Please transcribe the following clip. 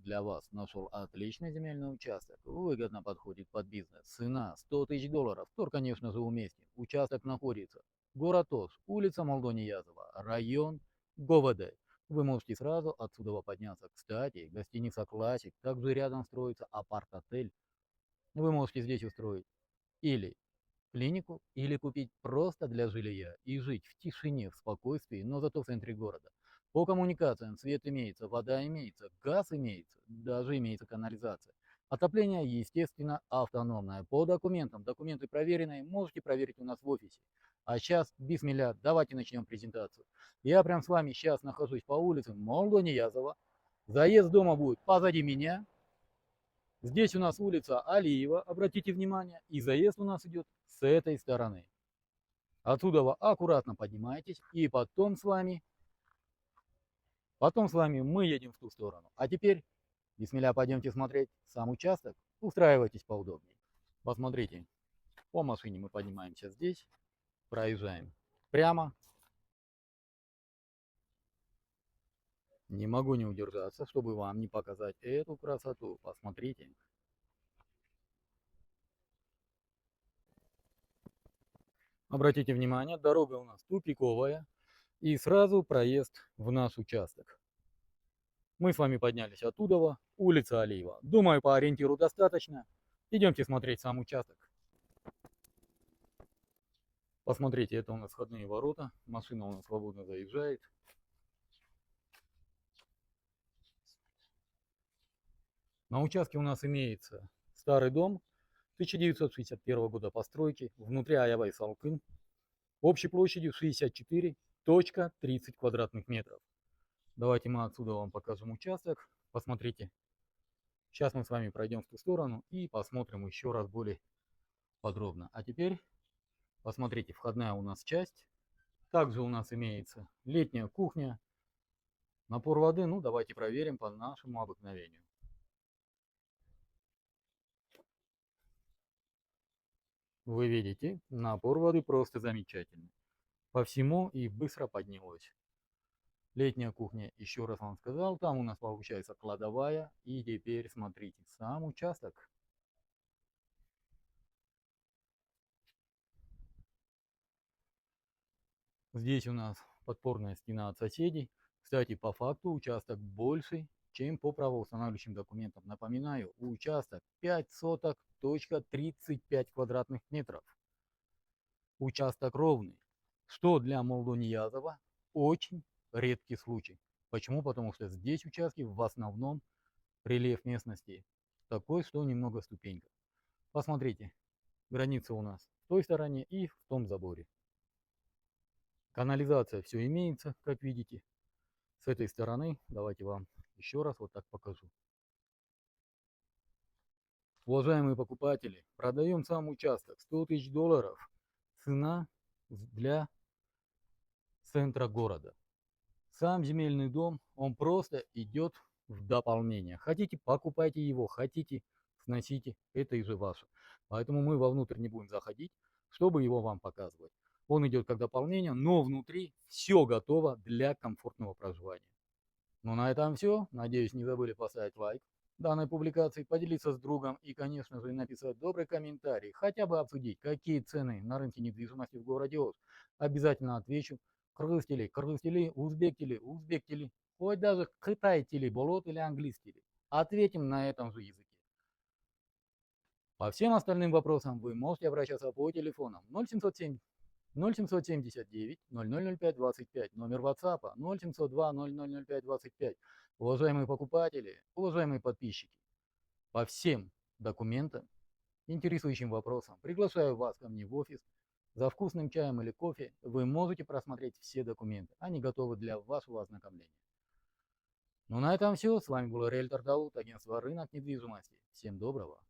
для вас нашел отличный земельный участок, выгодно подходит под бизнес. Цена $100 000, торг, конечно же, уместен. Участок находится город Ош, улица Молдониязова, район ГОВД. Вы можете сразу отсюда подняться. Кстати, гостиница «Классик», также рядом строится апарт-отель. Вы можете здесь устроить или клинику, или купить просто для жилья и жить в тишине, в спокойствии, но зато в центре города. По коммуникациям свет имеется, вода имеется, газ имеется, даже имеется канализация. Отопление, естественно, автономное. По документам, документы проверенные, можете проверить у нас в офисе. А сейчас, бисмилля, давайте начнем презентацию. Я прям с вами сейчас нахожусь по улице Молдониязова. Заезд дома будет позади меня. Здесь у нас улица Алиева, обратите внимание, и заезд у нас идет с этой стороны. Отсюда вы аккуратно поднимаетесь, и потом с вами мы едем в ту сторону. А теперь, бисмилля, пойдемте смотреть сам участок. Устраивайтесь поудобнее. Посмотрите, по машине мы поднимаемся здесь, проезжаем прямо. Не могу не удержаться, чтобы вам не показать эту красоту. Посмотрите. Обратите внимание, дорога у нас тупиковая. И сразу проезд в наш участок. Мы с вами поднялись оттуда, улица Алиева. Думаю, по ориентиру достаточно. Идемте смотреть сам участок. Посмотрите, это у нас входные ворота. Машина у нас свободно заезжает. На участке у нас имеется старый дом 1961 года постройки. Внутри Аявай Салкын. Общей площадью 64,30 квадратных метров. Давайте мы отсюда вам покажем участок. Посмотрите. Сейчас мы с вами пройдем в ту сторону и посмотрим еще раз более подробно. А теперь посмотрите, входная у нас часть. Также у нас имеется летняя кухня. Напор воды, ну давайте проверим по нашему обыкновению. Вы видите, напор воды просто замечательный. По всему и быстро поднялось. Летняя кухня, еще раз вам сказал, там у нас получается кладовая. И теперь смотрите, сам участок. Здесь у нас подпорная стена от соседей. Кстати, по факту участок больше, чем по правоустанавливающим документам. Напоминаю, участок 5 соток, точка 35 квадратных метров. Участок ровный, что для Молдониязова очень редкий случай. Почему? Потому что здесь участки в основном рельеф местности такой, что немного ступенька. Посмотрите, граница у нас в той стороне и в том заборе. Канализация все имеется, как видите. С этой стороны давайте вам еще раз вот так покажу. Уважаемые покупатели, продаем сам участок $100 000. Цена для центра города. Сам земельный дом, он просто идет в дополнение. Хотите, покупайте его, хотите, сносите, это и же ваше. Поэтому мы вовнутрь не будем заходить, чтобы его вам показывать. Он идет как дополнение, но внутри все готово для комфортного проживания. Ну на этом все. Надеюсь, не забыли поставить лайк данной публикации, поделиться с другом и, конечно же, написать добрый комментарий, хотя бы обсудить, какие цены на рынке недвижимости в городе Ош. Обязательно отвечу. Кыргыз тили, узбек тили, хоть даже Кытай тили, болот или английский тили. Ответим на этом же языке. По всем остальным вопросам вы можете обращаться по телефонам 0779 0005 25, номер WhatsApp 0702 0005 25. Уважаемые покупатели, уважаемые подписчики, по всем документам, интересующим вопросам, приглашаю вас ко мне в офис. За вкусным чаем или кофе вы можете просмотреть все документы. Они готовы для вашего ознакомления. Ну на этом все. С вами был риэлтор Дауд, агентство «Рынок недвижимости». Всем доброго.